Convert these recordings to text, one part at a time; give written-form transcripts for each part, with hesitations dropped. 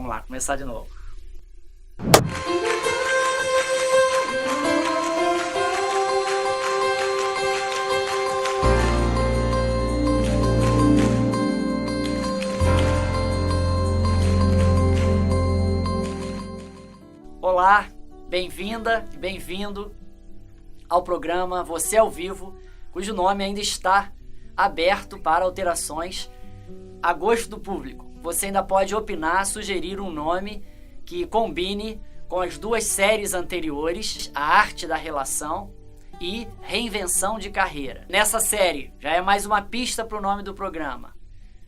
Vamos lá, começar de novo. Olá, bem-vinda e bem-vindo ao programa Você ao Vivo, cujo nome ainda está aberto para alterações a gosto do público. Você ainda pode opinar, sugerir um nome que combine com as duas séries anteriores, A Arte da Relação e Reinvenção de Carreira. Nessa série, já é mais uma pista para o nome do programa,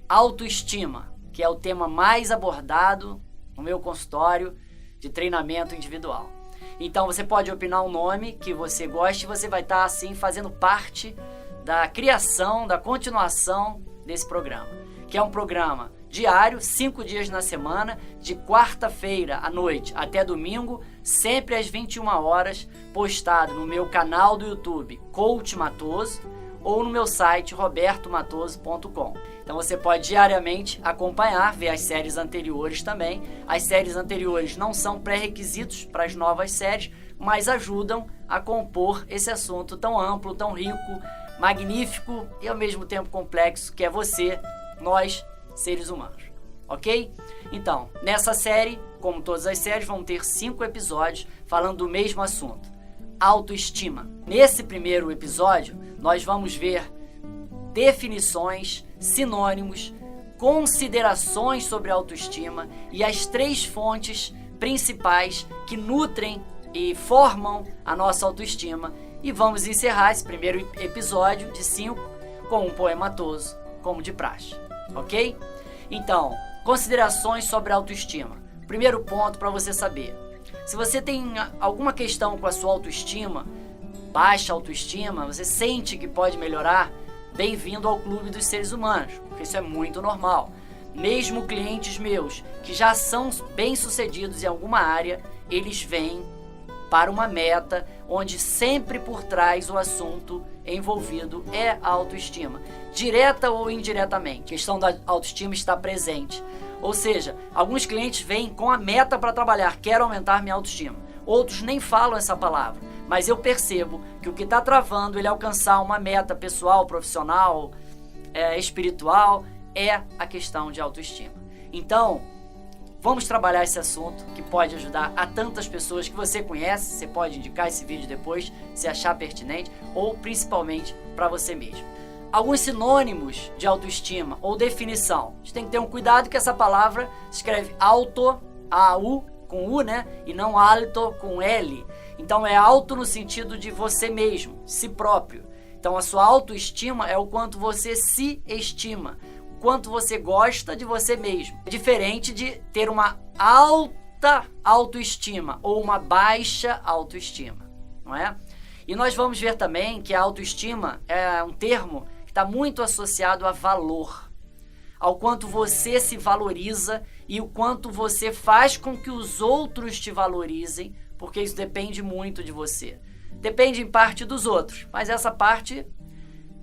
Autoestima, que é o tema mais abordado no meu consultório de treinamento individual. Então você pode opinar um nome que você goste e você vai estar assim fazendo parte da criação, da continuação desse programa, que é um programa diário, 5 dias na semana, de quarta-feira à noite até domingo, sempre às 21 horas, postado no meu canal do YouTube, Coach Matoso, ou no meu site, robertomatoso.com. Então você pode diariamente acompanhar, ver as séries anteriores também. As séries anteriores não são pré-requisitos para as novas séries, mas ajudam a compor esse assunto tão amplo, tão rico, magnífico e ao mesmo tempo complexo que é você, nós, seres humanos. Ok? Então, nessa série, como todas as séries, vão ter 5 episódios falando do mesmo assunto, autoestima. Nesse primeiro episódio, nós vamos ver definições, sinônimos, considerações sobre autoestima e as 3 fontes principais que nutrem e formam a nossa autoestima. E vamos encerrar esse primeiro episódio de 5 com um poema matoso, como de praxe, ok? Então, considerações sobre autoestima. Primeiro ponto para você saber: se você tem alguma questão com a sua autoestima, baixa autoestima, você sente que pode melhorar, bem-vindo ao clube dos seres humanos, porque isso é muito normal. Mesmo clientes meus que já são bem-sucedidos em alguma área, eles vêm para uma meta onde sempre por trás o assunto envolvido é a autoestima, direta ou indiretamente. A questão da autoestima está presente. Ou seja, alguns clientes vêm com a meta para trabalhar, quero aumentar minha autoestima. Outros nem falam essa palavra, mas eu percebo que o que está travando ele alcançar uma meta pessoal, profissional, espiritual, é a questão de autoestima. Então, vamos trabalhar esse assunto que pode ajudar a tantas pessoas que você conhece. Você pode indicar esse vídeo depois, se achar pertinente, ou principalmente para você mesmo. Alguns sinônimos de autoestima ou definição. A gente tem que ter um cuidado que essa palavra se escreve auto, A-U, com U, né? E não alto, com L. Então é auto no sentido de você mesmo, si próprio. Então a sua autoestima é o quanto você se estima, o quanto você gosta de você mesmo. É diferente de ter uma alta autoestima ou uma baixa autoestima, não é? E nós vamos ver também que a autoestima é um termo que está muito associado a valor, ao quanto você se valoriza e o quanto você faz com que os outros te valorizem, porque isso depende muito de você. Depende em parte dos outros, mas essa parte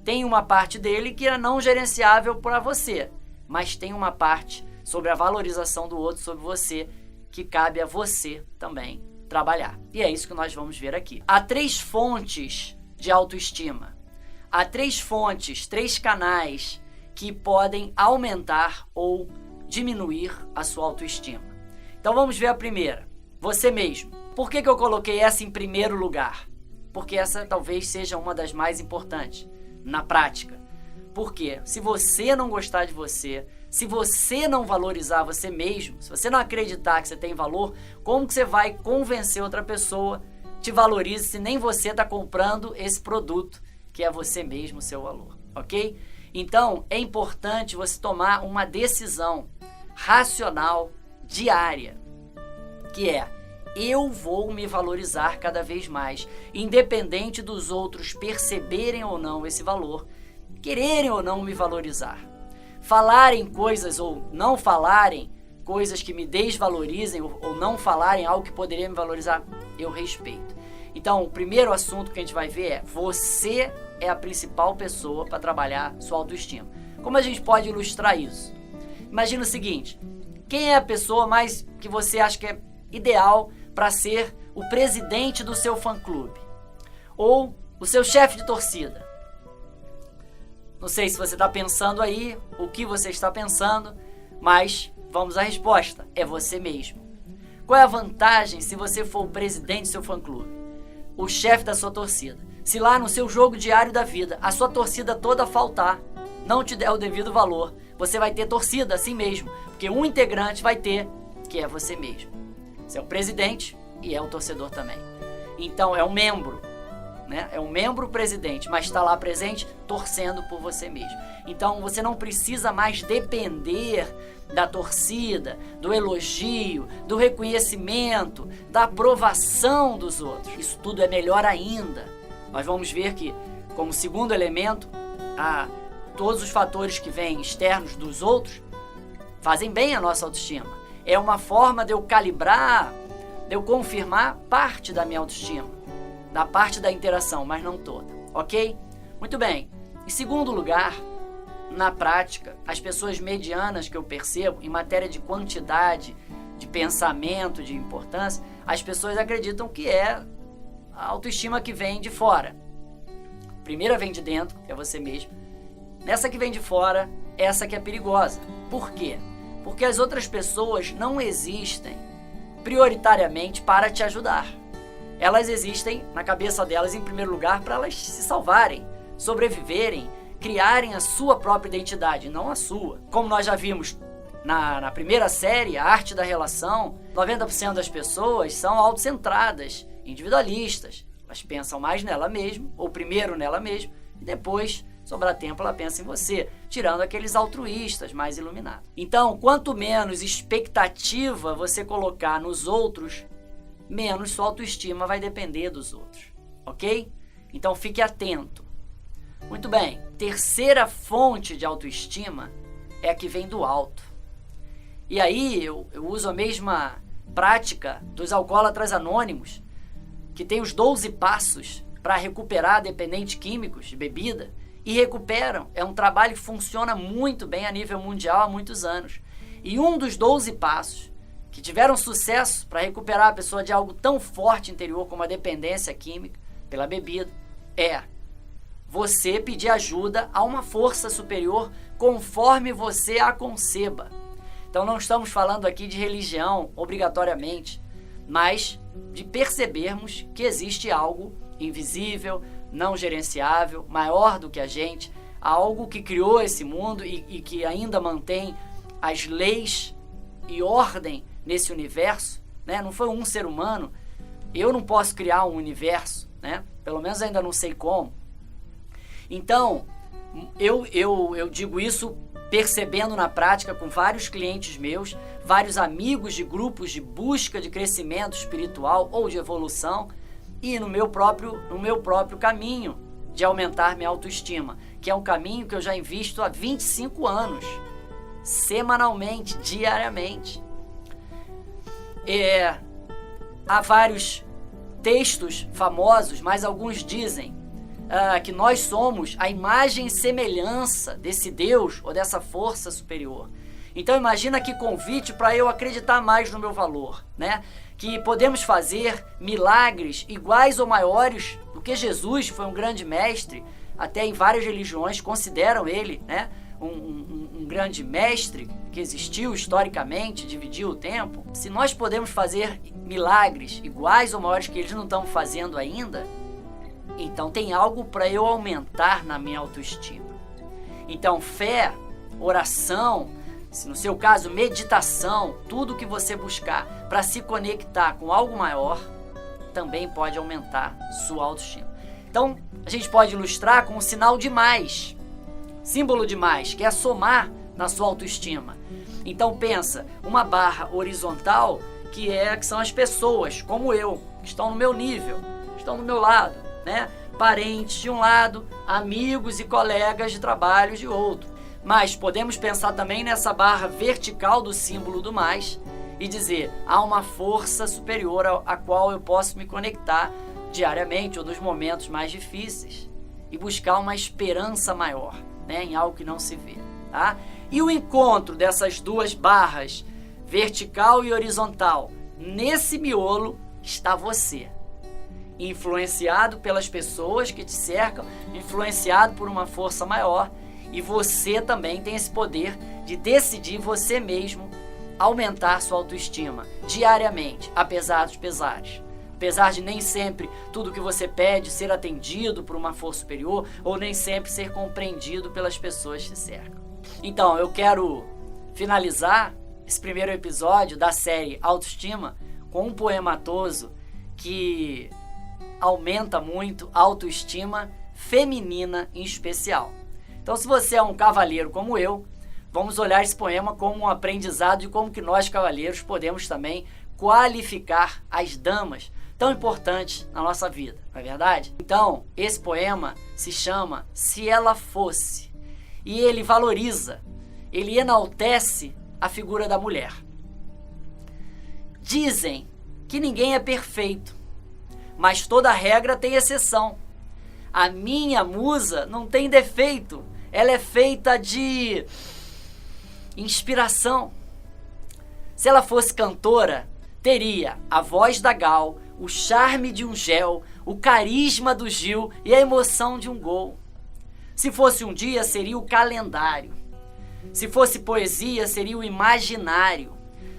tem uma parte dele que é não gerenciável para você, mas tem uma parte sobre a valorização do outro, sobre você, que cabe a você também trabalhar. E é isso que nós vamos ver aqui. Há 3 fontes de autoestima. Há 3 fontes, 3 canais que podem aumentar ou diminuir a sua autoestima. Então vamos ver a primeira. Você mesmo. Por que eu coloquei essa em primeiro lugar? Porque essa talvez seja uma das mais importantes na prática. Porque se você não gostar de você, se você não valorizar você mesmo, se você não acreditar que você tem valor, como que você vai convencer outra pessoa te valorize se nem você está comprando esse produto que é você mesmo, o seu valor, ok? Então é importante você tomar uma decisão racional diária, que é: eu vou me valorizar cada vez mais, independente dos outros perceberem ou não esse valor, quererem ou não me valorizar, falarem coisas ou não falarem coisas que me desvalorizem ou não falarem algo que poderia me valorizar, eu respeito. Então, o primeiro assunto que a gente vai ver é: você é a principal pessoa para trabalhar sua autoestima. Como a gente pode ilustrar isso? Imagina o seguinte: Quem é a pessoa mais que você acha que é ideal para ser o presidente do seu fã-clube? Ou o seu chefe de torcida? Não sei se você está pensando aí, o que você está pensando, mas vamos à resposta, é você mesmo. Qual é a vantagem se você for o presidente do seu fã-clube? O chefe da sua torcida. Se lá no seu jogo diário da vida, a sua torcida toda faltar, não te der o devido valor, você vai ter torcida assim mesmo, porque um integrante vai ter, que é você mesmo. Você é o presidente e é o torcedor também. Então é um membro, né? É um membro presidente, mas está lá presente torcendo por você mesmo. Então você não precisa mais depender da torcida, do elogio, do reconhecimento, da aprovação dos outros. Isso tudo é melhor ainda. Nós vamos ver que, como segundo elemento, todos os fatores que vêm externos dos outros fazem bem a nossa autoestima. É uma forma de eu calibrar, de eu confirmar parte da minha autoestima, da parte da interação, mas não toda, ok? Muito bem. Em segundo lugar, na prática, as pessoas medianas que eu percebo, em matéria de quantidade, de pensamento, de importância, as pessoas acreditam que é a autoestima que vem de fora. A primeira vem de dentro, que é você mesmo. Nessa que vem de fora, essa que é perigosa. Por quê? Porque as outras pessoas não existem prioritariamente para te ajudar. Elas existem na cabeça delas, em primeiro lugar, para elas se salvarem, sobreviverem, criarem a sua própria identidade, não a sua. Como nós já vimos na primeira série, A Arte da Relação, 90% das pessoas são autocentradas, individualistas. Elas pensam mais nela mesma, ou primeiro nela mesma, e depois, sobrar tempo, ela pensa em você, tirando aqueles altruístas mais iluminados. Então, quanto menos expectativa você colocar nos outros, menos sua autoestima vai depender dos outros, ok? Então, fique atento. Muito bem, terceira fonte de autoestima é a que vem do alto. E aí eu uso a mesma prática dos alcoólatras anônimos, que tem os 12 passos para recuperar dependentes químicos de bebida, e recuperam. É um trabalho que funciona muito bem a nível mundial há muitos anos. E um dos 12 passos que tiveram sucesso para recuperar a pessoa de algo tão forte interior como a dependência química pela bebida é você pedir ajuda a uma força superior conforme você a conceba. Então não estamos falando aqui de religião, obrigatoriamente, mas de percebermos que existe algo invisível, não gerenciável, maior do que a gente, algo que criou esse mundo e que ainda mantém as leis e ordem nesse universo, né? Não foi um ser humano, eu não posso criar um universo, né? Pelo menos ainda não sei como. Então, eu digo isso percebendo na prática com vários clientes meus, vários amigos de grupos de busca de crescimento espiritual ou de evolução e no meu próprio caminho de aumentar minha autoestima, que é um caminho que eu já invisto há 25 anos, semanalmente, diariamente. Há vários textos famosos, mas alguns dizem que nós somos a imagem e semelhança desse Deus ou dessa força superior. Então imagina que convite para eu acreditar mais no meu valor, né? Que podemos fazer milagres iguais ou maiores do que Jesus, foi um grande mestre, até em várias religiões consideram ele, né, um grande mestre que existiu historicamente, dividiu o tempo. Se nós podemos fazer milagres iguais ou maiores que eles não estão fazendo ainda, então tem algo para eu aumentar na minha autoestima. Então fé, oração, no seu caso meditação, tudo que você buscar para se conectar com algo maior, também pode aumentar sua autoestima. Então a gente pode ilustrar com um sinal de mais, símbolo de mais, que é somar na sua autoestima. Então pensa, uma barra horizontal que são as pessoas, como eu, que estão no meu nível, estão do meu lado, né? Parentes de um lado, amigos e colegas de trabalho de outro. Mas podemos pensar também nessa barra vertical do símbolo do mais e dizer, há uma força superior à qual eu posso me conectar diariamente ou nos momentos mais difíceis e buscar uma esperança maior, né, em algo que não se vê, tá? E o encontro dessas duas barras vertical e horizontal. Nesse miolo está você, influenciado pelas pessoas que te cercam, influenciado por uma força maior, e você também tem esse poder de decidir você mesmo aumentar sua autoestima diariamente, apesar dos pesares. Apesar de nem sempre tudo que você pede ser atendido por uma força superior, ou nem sempre ser compreendido pelas pessoas que te cercam. Então, eu quero finalizar esse primeiro episódio da série Autoestima com um poema matoso que aumenta muito a autoestima feminina em especial. Então, se você é um cavalheiro como eu, vamos olhar esse poema como um aprendizado de como que nós, cavalheiros, podemos também qualificar as damas tão importantes na nossa vida, não é verdade? Então, esse poema se chama Se Ela Fosse, e ele valoriza, ele enaltece a figura da mulher. Dizem que ninguém é perfeito, mas toda regra tem exceção. A minha musa não tem defeito, ela é feita de inspiração. Se ela fosse cantora, teria a voz da Gal, o charme de um Gel, o carisma do Gil e a emoção de um Gol. Se fosse um dia, seria o calendário. Se fosse poesia, seria o imaginário.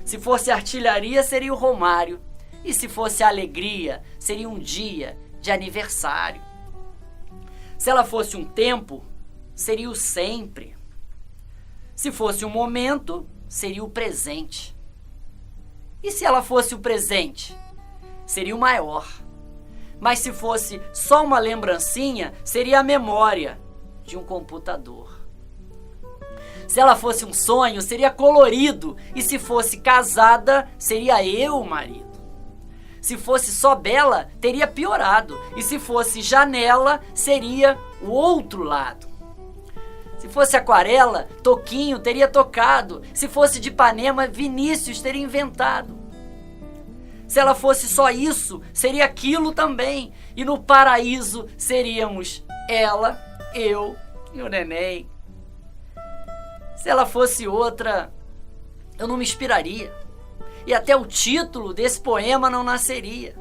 Se fosse artilharia, seria o Romário. E se fosse alegria, seria um dia de aniversário. Se ela fosse um tempo, seria o sempre. Se fosse um momento, seria o presente. E se ela fosse o presente, seria o maior. Mas se fosse só uma lembrancinha, seria a memória de um computador. Se ela fosse um sonho, seria colorido. E se fosse casada, seria eu o marido. Se fosse só bela, teria piorado. E se fosse janela, seria o outro lado. Se fosse aquarela, Toquinho teria tocado. Se fosse de Ipanema, Vinícius teria inventado. Se ela fosse só isso, seria aquilo também. E no paraíso seríamos ela, eu e o neném. Se ela fosse outra, eu não me inspiraria. E até o título desse poema não nasceria.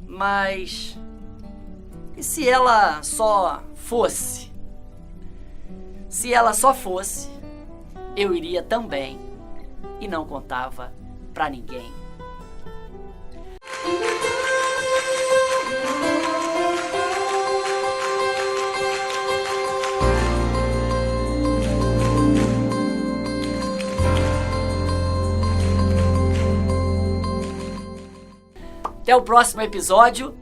Mas e se ela só fosse? Se ela só fosse, eu iria também e não contava pra ninguém. Até o próximo episódio,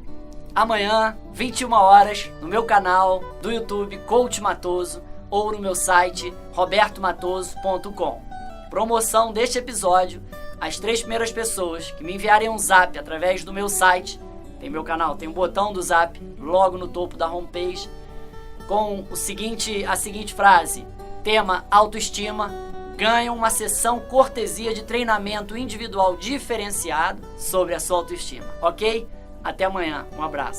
amanhã, 21 horas, no meu canal do YouTube Coach Matoso ou no meu site robertomatoso.com. Promoção deste episódio, as 3 primeiras pessoas que me enviarem um zap através do meu site, tem meu canal, tem um botão do zap logo no topo da homepage, com a seguinte frase, tema autoestima, ganham uma sessão cortesia de treinamento individual diferenciado sobre a sua autoestima, ok? Até amanhã, um abraço.